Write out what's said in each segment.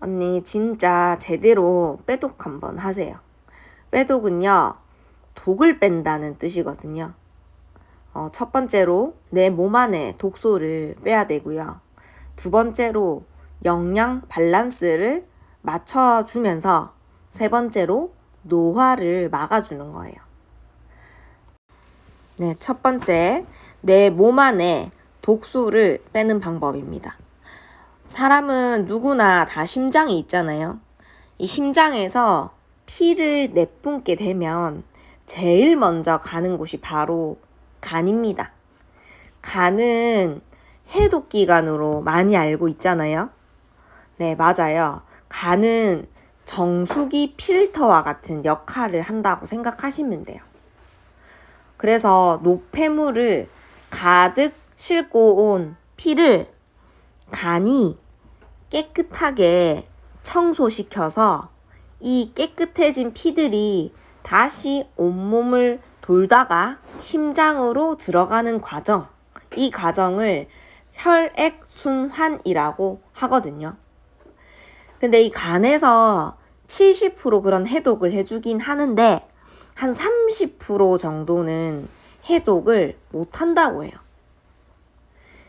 언니 진짜 제대로 빼독 한번 하세요. 빼독은요, 독을 뺀다는 뜻이거든요. 첫 번째로 내 몸 안에 독소를 빼야 되고요. 두 번째로 영양 밸런스를 맞춰주면서 세 번째로 노화를 막아주는 거예요. 네, 첫 번째, 내 몸 안에 독소를 빼는 방법입니다. 사람은 누구나 다 심장이 있잖아요. 이 심장에서 피를 내뿜게 되면 제일 먼저 가는 곳이 바로 간입니다. 간은 해독기관으로 많이 알고 있잖아요. 네, 맞아요. 간은 정수기 필터와 같은 역할을 한다고 생각하시면 돼요. 그래서 노폐물을 가득 싣고 온 피를 간이 깨끗하게 청소시켜서 이 깨끗해진 피들이 다시 온몸을 돌다가 심장으로 들어가는 과정, 이 과정을 혈액순환이라고 하거든요. 근데 이 간에서 70% 그런 해독을 해주긴 하는데 한 30% 정도는 해독을 못한다고 해요.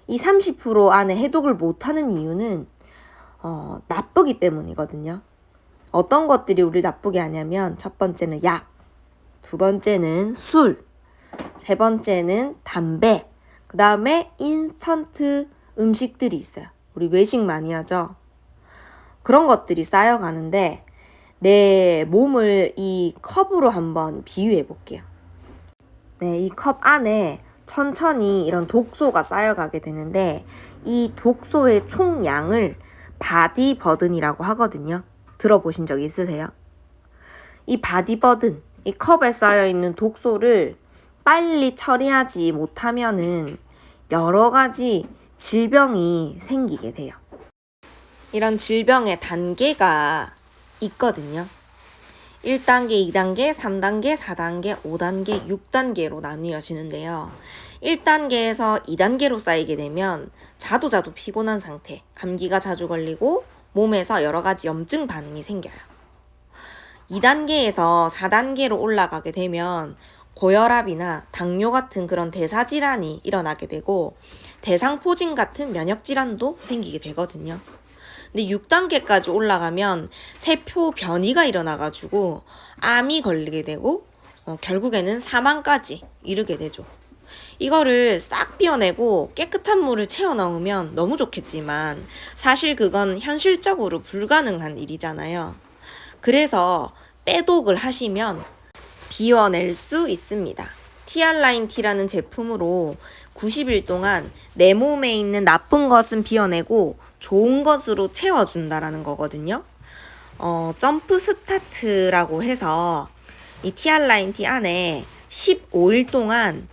이 30% 안에 해독을 못하는 이유는 나쁘기 때문이거든요. 어떤 것들이 우리를 나쁘게 하냐면 첫 번째는 약, 두 번째는 술, 세 번째는 담배, 그 다음에 인스턴트 음식들이 있어요. 우리 외식 많이 하죠? 그런 것들이 쌓여가는데 내 몸을 이 컵으로 한번 비유해 볼게요. 네, 이 컵 안에 천천히 이런 독소가 쌓여가게 되는데 이 독소의 총량을 바디 버든이라고 하거든요. 들어보신 적 있으세요? 이 바디 버든, 이 컵에 쌓여있는 독소를 빨리 처리하지 못하면은 여러 가지 질병이 생기게 돼요. 이런 질병의 단계가 있거든요. 1단계, 2단계, 3단계, 4단계, 5단계, 6단계로 나뉘어지는데요. 1단계에서 2단계로 쌓이게 되면 자도 피곤한 상태, 감기가 자주 걸리고 몸에서 여러 가지 염증 반응이 생겨요. 2단계에서 4단계로 올라가게 되면 고혈압이나 당뇨 같은 그런 대사질환이 일어나게 되고 대상포진 같은 면역질환도 생기게 되거든요. 근데 6단계까지 올라가면 세포 변이가 일어나가지고 암이 걸리게 되고 결국에는 사망까지 이르게 되죠. 이거를 싹 비워내고 깨끗한 물을 채워 넣으면 너무 좋겠지만 사실 그건 현실적으로 불가능한 일이잖아요. 그래서 빼독을 하시면 비워낼 수 있습니다. 티알라인티라는 제품으로 90일 동안 내 몸에 있는 나쁜 것은 비워내고 좋은 것으로 채워준다라는 거거든요. 점프 스타트라고 해서 이 티알라인티 안에 15일 동안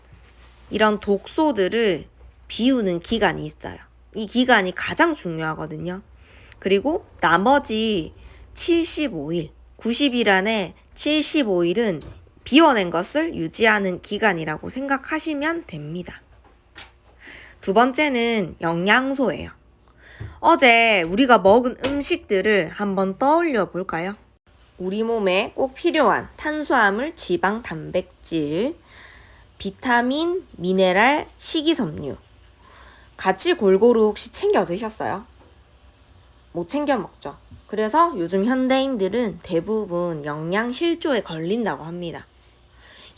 이런 독소들을 비우는 기간이 있어요. 이 기간이 가장 중요하거든요. 그리고 나머지 75일, 90일 안에 75일은 비워낸 것을 유지하는 기간이라고 생각하시면 됩니다. 두 번째는 영양소예요. 어제 우리가 먹은 음식들을 한번 떠올려 볼까요? 우리 몸에 꼭 필요한 탄수화물, 지방, 단백질, 비타민, 미네랄, 식이섬유 같이 골고루 혹시 챙겨 드셨어요? 못 챙겨 먹죠. 그래서 요즘 현대인들은 대부분 영양실조에 걸린다고 합니다.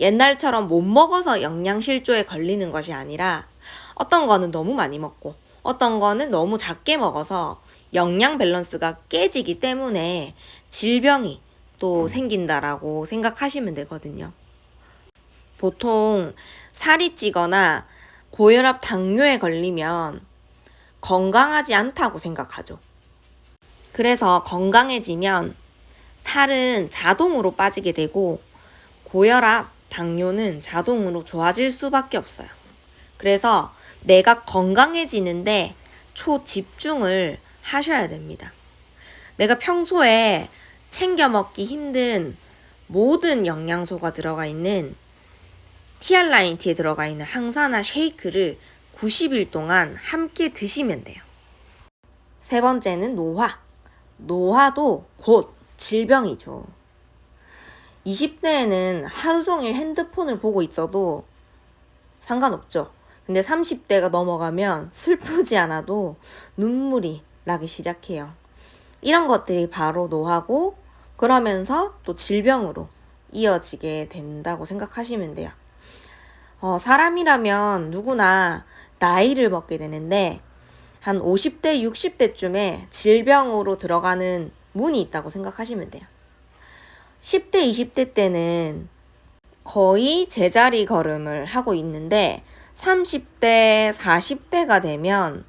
옛날처럼 못 먹어서 영양실조에 걸리는 것이 아니라 어떤 거는 너무 많이 먹고 어떤 거는 너무 작게 먹어서 영양 밸런스가 깨지기 때문에 질병이 또 생긴다라고 생각하시면 되거든요. 보통 살이 찌거나 고혈압 당뇨에 걸리면 건강하지 않다고 생각하죠. 그래서 건강해지면 살은 자동으로 빠지게 되고 고혈압, 당뇨는 자동으로 좋아질 수밖에 없어요. 그래서 내가 건강해지는데 초집중을 하셔야 됩니다. 내가 평소에 챙겨 먹기 힘든 모든 영양소가 들어가 있는 티알라인티에 들어가 있는 항산화 쉐이크를 90일 동안 함께 드시면 돼요. 세 번째는 노화. 노화도 곧 질병이죠. 20대에는 하루 종일 핸드폰을 보고 있어도 상관없죠. 근데 30대가 넘어가면 슬프지 않아도 눈물이 나기 시작해요. 이런 것들이 바로 노화고, 그러면서 또 질병으로 이어지게 된다고 생각하시면 돼요. 사람이라면 누구나 나이를 먹게 되는데 한 50대, 60대쯤에 질병으로 들어가는 문이 있다고 생각하시면 돼요. 10대, 20대 때는 거의 제자리 걸음을 하고 있는데 30대, 40대가 되면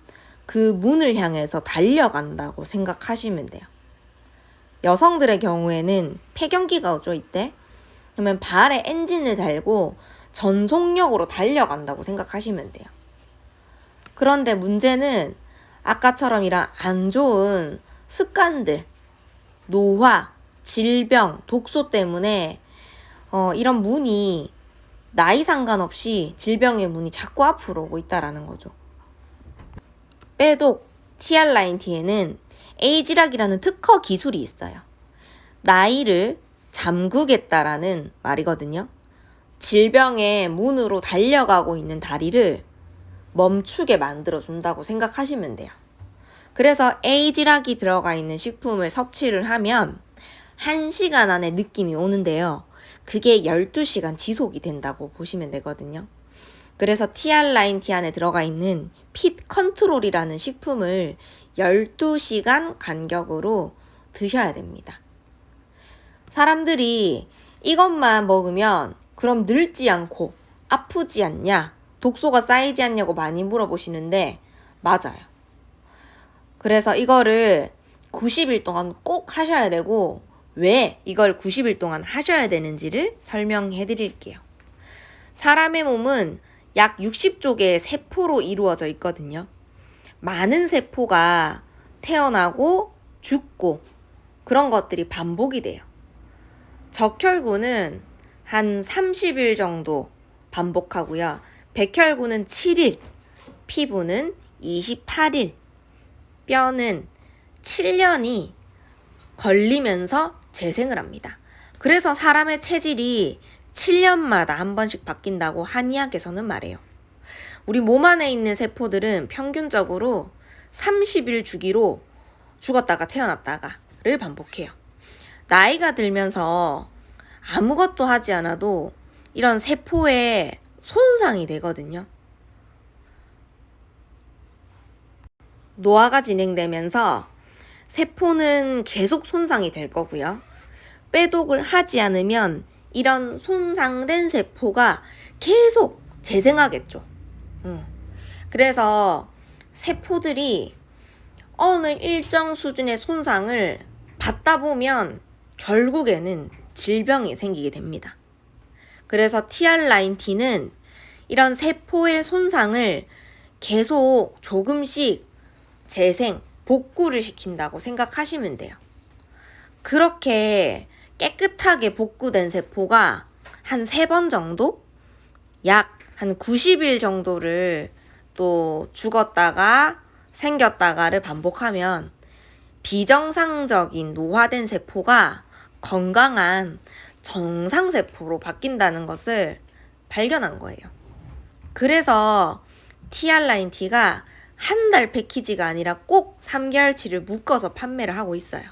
그 문을 향해서 달려간다고 생각하시면 돼요. 여성들의 경우에는 폐경기가 오죠, 이때. 그러면 발에 엔진을 달고 전속력으로 달려간다고 생각하시면 돼요. 그런데 문제는 아까처럼 이런 안 좋은 습관들, 노화, 질병, 독소 때문에 이런 문이 나이 상관없이 질병의 문이 자꾸 앞으로 오고 있다라는 거죠. 빼독 TR9T에는 에이지락이라는 특허 기술이 있어요. 나이를 잠그겠다라는 말이거든요. 질병의 문으로 달려가고 있는 다리를 멈추게 만들어준다고 생각하시면 돼요. 그래서 에이지락이 들어가 있는 식품을 섭취를 하면 1시간 안에 느낌이 오는데요. 그게 12시간 지속이 된다고 보시면 되거든요. 그래서 TR9T 안에 들어가 있는 핏 컨트롤이라는 식품을 12시간 간격으로 드셔야 됩니다. 사람들이 이것만 먹으면 그럼 늙지 않고 아프지 않냐, 독소가 쌓이지 않냐고 많이 물어보시는데 맞아요. 그래서 이거를 90일 동안 꼭 하셔야 되고, 왜 이걸 90일 동안 하셔야 되는지를 설명해 드릴게요. 사람의 몸은 약 60조 개의 세포로 이루어져 있거든요. 많은 세포가 태어나고 죽고 그런 것들이 반복이 돼요. 적혈구는 한 30일 정도 반복하고요. 백혈구는 7일, 피부는 28일, 뼈는 7년이 걸리면서 재생을 합니다. 그래서 사람의 체질이 7년마다 한 번씩 바뀐다고 한의학에서는 말해요. 우리 몸 안에 있는 세포들은 평균적으로 30일 주기로 죽었다가 태어났다가를 반복해요. 나이가 들면서 아무것도 하지 않아도 이런 세포에 손상이 되거든요. 노화가 진행되면서 세포는 계속 손상이 될 거고요. 빼독을 하지 않으면 이런 손상된 세포가 계속 재생하겠죠. 그래서 세포들이 어느 일정 수준의 손상을 받다 보면 결국에는 질병이 생기게 됩니다. 그래서 TR9T는 이런 세포의 손상을 계속 조금씩 재생, 복구를 시킨다고 생각하시면 돼요. 그렇게 깨끗하게 복구된 세포가 한 3번 정도? 약 한 90일 정도를 또 죽었다가 생겼다가를 반복하면 비정상적인 노화된 세포가 건강한 정상세포로 바뀐다는 것을 발견한 거예요. 그래서 TR9T가 한 달 패키지가 아니라 꼭 3개월치를 묶어서 판매를 하고 있어요.